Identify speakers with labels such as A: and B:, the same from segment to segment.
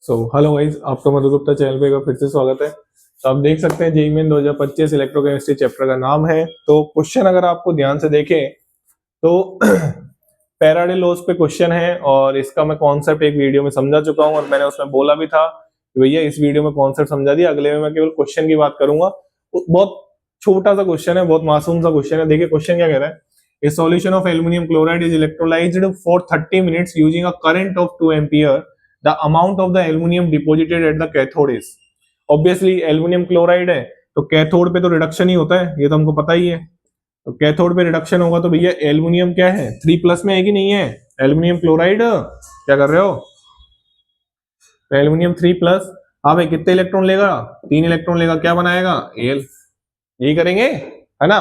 A: Hello guys, आपका मधु Gupta channel पे फिर से स्वागत है। तो आप देख सकते हैं जेईई मेन 2025 इलेक्ट्रोकेमिस्ट्री चैप्टर का नाम है। तो क्वेश्चन अगर आपको ध्यान से देखें तो फैराडे लॉज पे क्वेश्चन है और इसका मैं कॉन्सेप्ट एक वीडियो में समझा चुका हूं और मैंने उसमें बोला भी था कि भैया इस वीडियो में कॉन्सेप्ट समझा दिया, अगले में मैं केवल क्वेश्चन की बात करूंगा। बहुत छोटा सा क्वेश्चन है, बहुत मासूम सा क्वेश्चन है। देखिए क्वेश्चन क्या कह रहा है, A solution of aluminum chloride is electrolyzed for 30 minutes using a current of 2 ampere. The amount of the aluminum deposited at the cathode is, obviously aluminum chloride है तो कैथोड पे तो रिडक्शन ही होता है, ये तो हमको पता ही है। तो कैथोड पे रिडक्शन होगा तो भैया एल्यूमिनियम क्या है, 3+ में है कि नहीं है एल्यूमिनियम क्लोराइड। क्या कर रहे हो, एल्यूमिनियम 3+। हाँ भाई, कितने इलेक्ट्रॉन लेगा, 3 इलेक्ट्रॉन लेगा, क्या बनाएगा एल, यही करेंगे है ना।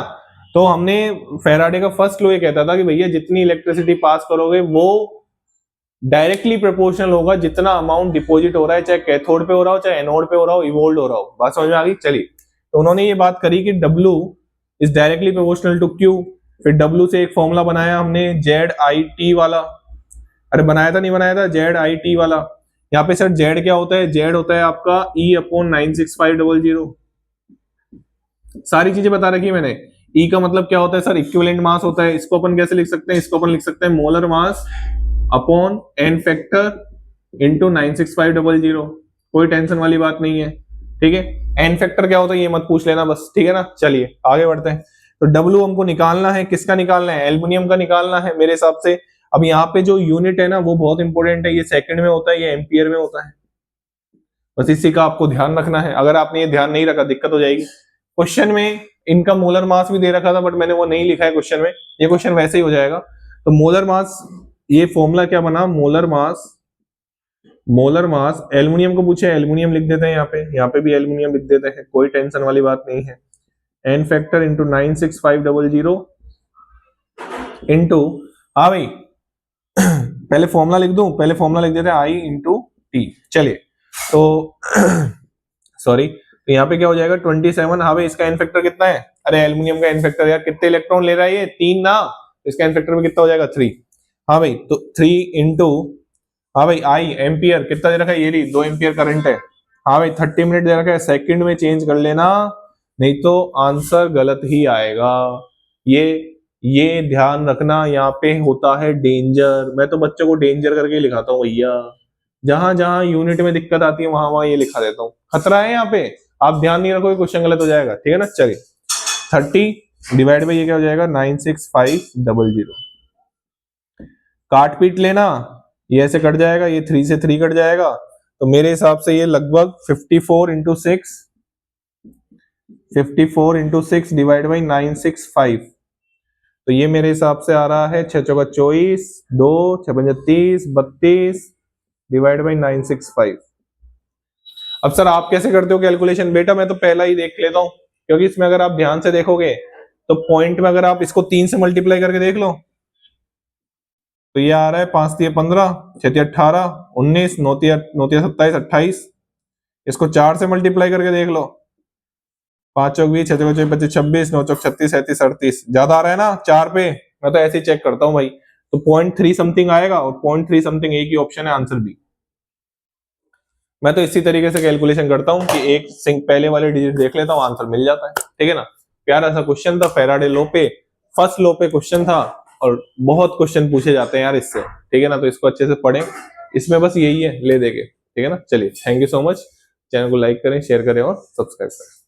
A: तो हमने फैराडे का फर्स्ट लॉ ये कहता था कि भैया जितनी इलेक्ट्रिसिटी पास करोगे वो डायरेक्टली प्रोपोर्शनल होगा जितना अमाउंट डिपॉजिट हो रहा है, चाहे कैथोड पे हो रहा हो चाहे एनोड पे हो रहा हो, इवोल्व हो रहा हो। बात समझ में आ गई। चलिए, तो उन्होंने ये बात करी कि W is directly proportional to Q। फिर W से एक फॉर्मूला बनाया हमने ZIT वाला। अरे बनाया था नहीं बनाया था, ZIT वाला। यहाँ पे सर Z क्या होता है, Z होता है आपका E/96500। सारी चीजें बता रखी है मैंने। E का मतलब क्या होता है सर, इक्विवेलेंट मास होता है। इसको अपन कैसे लिख सकते हैं, इसको अपन लिख सकते हैं molar mass upon n factor into 96500। कोई टेंशन वाली बात नहीं है, ठीक है। n फैक्टर क्या होता है ये मत पूछ लेना बस, ठीक है ना। चलिए आगे बढ़ते हैं। तो W हमको निकालना है, किसका निकालना है, एल्युमिनियम का निकालना है मेरे हिसाब से। अब यहाँ पे जो यूनिट है ना वो बहुत इंपॉर्टेंट है, ये सेकंड में होता है, ये एम्पियर में होता है। बस इसी का आपको ध्यान रखना है, अगर आपने ये ध्यान नहीं रखा दिक्कत हो जाएगी। क्वेश्चन में इनका मोलर मास भी दे रखा था बट मैंने वो नहीं लिखा है क्वेश्चन में, ये क्वेश्चन वैसे ही हो जाएगा। तो मोलर मास, ये फॉर्मूला क्या बना, मोलर मास एल्युमिनियम को पूछे, एल्युमिनियम लिख देते हैं यहाँ पे भी एल्युमिनियम लिख देते हैं, कोई टेंशन वाली बात नहीं है। n फैक्टर इंटू 96500 इंटू, हाँ भाई पहले फॉर्मूला लिख दूं, पहले फॉर्मूला लिख देते हैं I इंटू टी। चलिए तो सॉरी, तो यहाँ पे क्या हो जाएगा 27। हाँ भाई, इसका एन फैक्टर कितना है, अरे एल्युमिनियम का एन फैक्टर यार कितने इलेक्ट्रॉन ले रहा है ये, 3 ना, इसका एन फैक्टर में कितना हो जाएगा 3। हाँ भाई, तो 3 इंटू, हाँ भाई आई एम्पियर कितना दे रखा है, ये ली 2 एम्पियर करंट है। हाँ भाई 30 मिनट दे रखा है, सेकंड में चेंज कर लेना नहीं तो आंसर गलत ही आएगा। ये ध्यान रखना, यहाँ पे होता है डेंजर। मैं तो बच्चों को डेंजर करके लिखाता हूँ भैया, जहां जहां यूनिट में दिक्कत आती है वहां वहां ये लिखा देता हूँ। खतरा है यहाँ पे, आप ध्यान नहीं रखोगे क्वेश्चन गलत हो जाएगा, ठीक है ना। चलिए 30 डिवाइड बाई ये क्या हो जाएगा 96500। काट पीट लेना, ये ऐसे कट जाएगा, ये 3 से 3 कट जाएगा, तो मेरे हिसाब से ये लगभग 54 इंटू 6 डिवाइड बाई 965। तो ये मेरे हिसाब से आ रहा है 6 चौका 24, 2 6 30 32 डिवाइड बाई 965। अब सर आप कैसे करते हो कैलकुलेशन, बेटा मैं तो पहला ही देख लेता हूं, क्योंकि इसमें अगर आप ध्यान से देखोगे तो पॉइंट में अगर आप इसको 3 से मल्टीप्लाई करके देख लो तो ये आ रहा है 5 3 15 6 3 18 19 9 3 27 28। इसको 4 से मल्टीप्लाई करके देख लो, 5 चौक 20 6 चौक 25 26 9 चौक 36 37 38। ज्यादा आ रहा है ना 4 पे, मैं तो ऐसे ही चेक करता हूँ भाई। तो 0.3 समथिंग आएगा और 0.3 समथिंग एक ही ऑप्शन है, आंसर बी। मैं तो इसी तरीके से कैलकुलेशन करता हूं कि एक पहले वाले डिजिट देख लेता हूं, आंसर मिल जाता है, ठीक है ना। प्यारा सा क्वेश्चन था, फैराडे लॉ पे, फर्स्ट लॉ पे क्वेश्चन था और बहुत क्वेश्चन पूछे जाते हैं यार इससे, ठीक है ना। तो इसको अच्छे से पढ़ें, इसमें बस यही है ले देके, ठीक है ना। चलिए thank you so much, channel को लाइक करें, शेयर करें और सब्सक्राइब करें।